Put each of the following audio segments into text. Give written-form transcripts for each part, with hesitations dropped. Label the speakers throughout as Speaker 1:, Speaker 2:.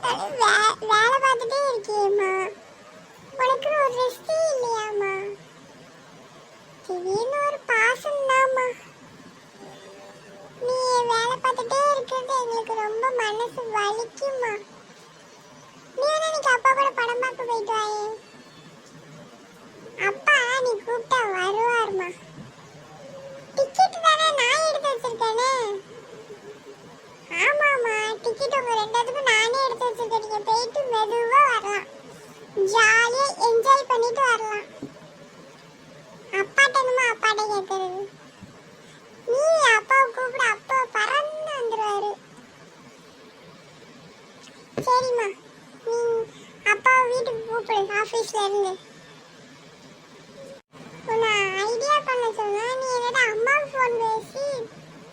Speaker 1: பார்த்தாலும் வேலை பார்த்துட்டே இருக்கியேம்மா. உனக்கு ஒரு ரெஸ்டே இல்லையாம்மா? திடீர்னு ஒரு பாசம் தாம்மா. நீ வேலை பார்த்துட்டே இருக்கிறது எங்களுக்கு ரொம்ப மனசு வலிக்குமா. நீ வேணா இன்னைக்கு அப்பா கூட படம் பார்க்க போயிட்டு வாயே. அப்பா நீ கூப்பிட்டா வருவாருமா. டிக்கெட் தானே நான் எடுத்து வச்சிருக்கேனே. ஆமாம்மா, டிக்கெட் உங்க ரெண்டாவதுக்கும் நானே எடுத்து வச்சிருக்கேன். நீங்க போயிட்டு மெதுவா வரலாம், ஜாலியா என்ஜாய் பண்ணிட்டு வரலாம். அப்பாட்ட என்னமோ அப்பாட்ட கேட்கறது. நீ அப்பாவை கூப்பிட, அப்பா பறந்து வந்துருவாரு. சரிம்மா, நீ அப்பாவை வீட்டுக்கு கூப்பிடு ஆஃபீஸ்ல இருந்து. உன்னை ஐடியா பண்ண சொன்னா நீ என்னடா அம்மாவுக்கு ஃபோன் பேசி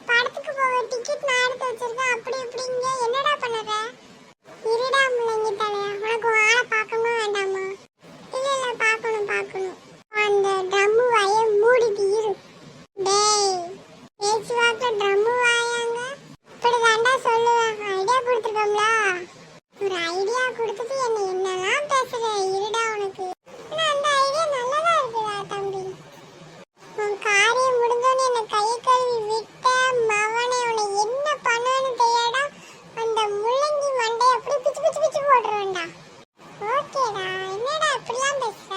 Speaker 1: படத்துக்கு போக டிக்கெட் நான் எடுத்து வச்சிருக்கேன் அப்படி இப்படிங்க என்னடா பண்ணுற? இருடா முள்ளங்கி தலையா, உனக்கு ஆளை பார்க்கணும் வேண்டாமா? இல்லை இல்லை, பார்க்கணும். அந்த ட்ரம்மு வாயை மூடிட்டு இரு. டேய், பேச்சு வாக்கில் ட்ரம்மு வாயாங்க இப்படி தாண்டா சொல்லுவேன். ஐடியா கொடுத்துருக்கோம்ல, ஒரு ஐடியா கொடுத்துட்டு என்னெல்லாம் பேசுற? இருடா உனக்கு அந்த ஐடியா நல்லதா இருக்குடா தம்பி. உன் காரியம் முடிஞ்சோன்னு என்னை கையை கழுவி விட்ட மவனை உன்னை என்ன பண்ணுவேன்னு தெரியாடா. அந்த முள்ளங்கி மண்டையை அப்படி பிச்சு பிச்சு பிச்சு போட்டுருவேன்டா. ஓகேடா, என்னடா இப்படிலாம் பேசுற?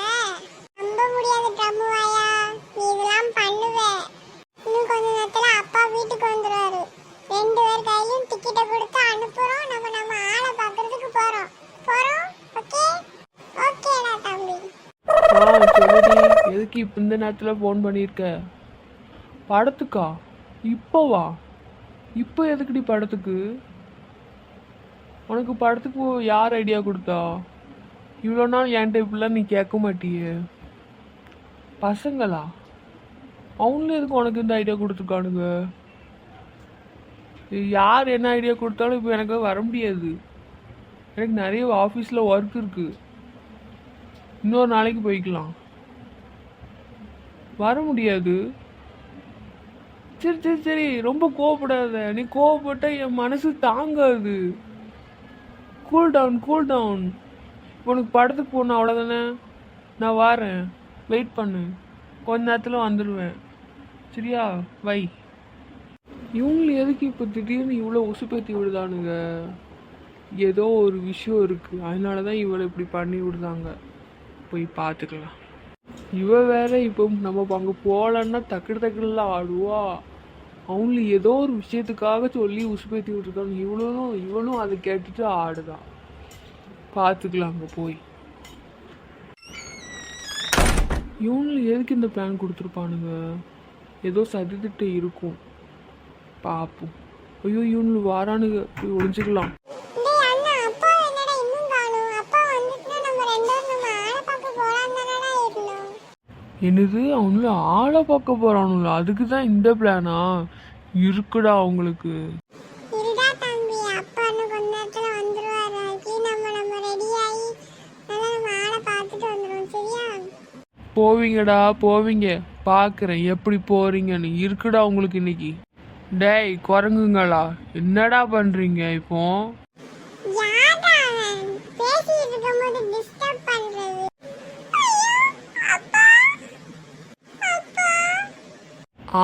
Speaker 1: நம்ப முடியாது ட்ரம்மு வாயா, நீ இதெல்லாம் பண்ணுவ. இன்னும் கொஞ்ச நேரத்துல அப்பா வீட்டுக்கு வந்துருவாரு. 2 பேர் கையிலும் டிக்கெட்டை கொடுத்து அனுப்புறோம். நம்ம ஆளை பார்க்கறதுக்கு போறோம். ஓகே? ஓகேடா தம்பி.
Speaker 2: சொல்லுடி, எதுக்கு இப்போ இந்த நேரத்தில் ஃபோன் பண்ணியிருக்க? படத்துக்கா? இப்போவா? இப்போ எதுக்குடி படத்துக்கு? உனக்கு படத்துக்கு யார் ஐடியா கொடுத்தா? இவ்வளோ நாள் என்கிட்ட இப்படிலாம் நீ கேட்க மாட்டியே. பசங்களா? அவங்களும் எதுக்கு உனக்கு இந்த ஐடியா கொடுத்துருக்கானுங்க? யார் என்ன ஐடியா கொடுத்தாலும் இப்போ எனக்கு வர முடியாது. எனக்கு நிறைய ஆஃபீஸில் ஒர்க் இருக்குது. இன்னொரு நாளைக்கு போய்க்கலாம். வர முடியாது. சரி, ரொம்ப கோவப்படாத. நீ கோவப்பட்ட என் மனசு தாங்காது. Cool down. உனக்கு படத்துக்கு போகணும், அவ்வளோதானே. நான் வரேன், வெயிட் பண்ணு. கொஞ்ச நேரத்தில் வந்துடுவேன். சரியா? வை. இவங்களை எதுக்கு இப்போ திடீர்னு இவ்வளோ உசுப்பேற்றி விடுதானுங்க? ஏதோ ஒரு விஷயம் இருக்குது, அதனால தான் இவளை இப்படி பண்ணி விடுதாங்க. போய் பார்த்துக்கலாம். இவ வேற இப்போ நம்ம அங்கே போகலன்னா டக்குலாம் ஆடுவா. அவங்களுக்கு ஏதோ ஒரு விஷயத்துக்காக சொல்லி உசுப்பேற்றி விட்டுருக்காங்க. இவளும் அதை கேட்டுட்டு ஆடுதான். பார்த்துக்கலாம் அங்கே போய். இவங்களுக்கு எதுக்கு இந்த பிளான் கொடுத்துருப்பானுங்க? ஏதோ சதித்திட்ட இருக்கும், பார்ப்போம். ஐயோ, இவங்களுக்கு வாரானுங்க, போய் ஒழிஞ்சிக்கலாம். என்னது, அவங்கள ஆளை பார்க்க போறானுங்களா? அதுக்கு தான் இந்த பிளானா? இருக்குடா அவங்களுக்கு. போவீங்க, பார்க்குறேன் எப்படி போறீங்கன்னு. இருக்குடா உங்களுக்கு இன்னைக்கு. டேய் குரங்குங்களா, என்னடா பண்றீங்க இப்போ?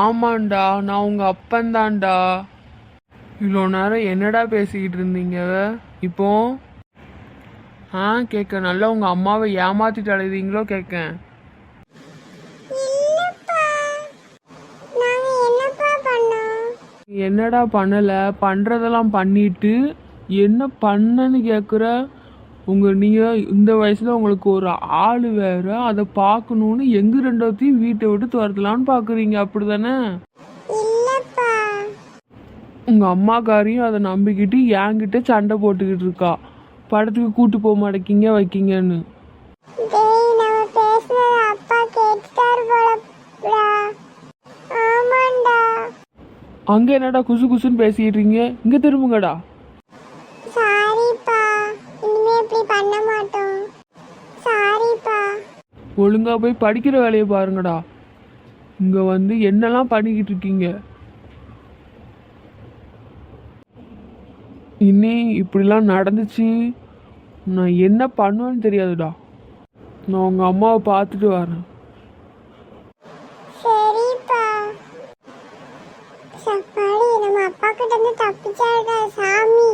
Speaker 2: ஆமாண்டா, நான் உங்க அப்பன்தான்டா. இவ்வளோ நேரம் என்னடா பேசிக்கிட்டு இருந்தீங்க இப்போ? கேட்க நல்லா உங்க அம்மாவை ஏமாத்திட்டு அழுதீங்களோ கேட்க. என்னடா பண்ணல? பண்றதெல்லாம் பண்ணிட்டு என்ன பண்ணன்னு கேட்குற? நீங்கள் இந்த வயசில் உங்களுக்கு ஒரு ஆள் வேறு, அதை பார்க்கணுன்னு எங்கள் ரெண்டாவத்தையும் வீட்டை விட்டு துரத்தலான்னு பார்க்குறீங்க, அப்படி தானே? உங்கள் அம்மாக்காரையும் அதை நம்பிக்கிட்டு என்கிட்ட சண்டை போட்டுக்கிட்டு இருக்கா. படத்துக்கு கூட்டு போக மாட்டேங்கிங்க வைக்கிங்கன்னு. அங்கே என்னடா குசு குசுன்னு பேசிக்கிட்டு இருக்கீங்க? இங்கே திரும்புங்கடா. ஒழுங்கா போய் படிக்கிற வேலையை பாருங்கடா. இங்க வந்து என்னெல்லாம் பண்ணிக்கிட்டு இருக்கீங்க? இனி இப்படிலாம் நடந்துச்சு நான் என்ன பண்ணுவேன்னு தெரியாதுடா. நான் உங்கள் அம்மாவை பார்த்துட்டு வரேன்.
Speaker 1: சரிப்பா. சப்பாடி நம்ம அப்பா கிட்ட இருந்து தப்பிச்சாடா சாமி.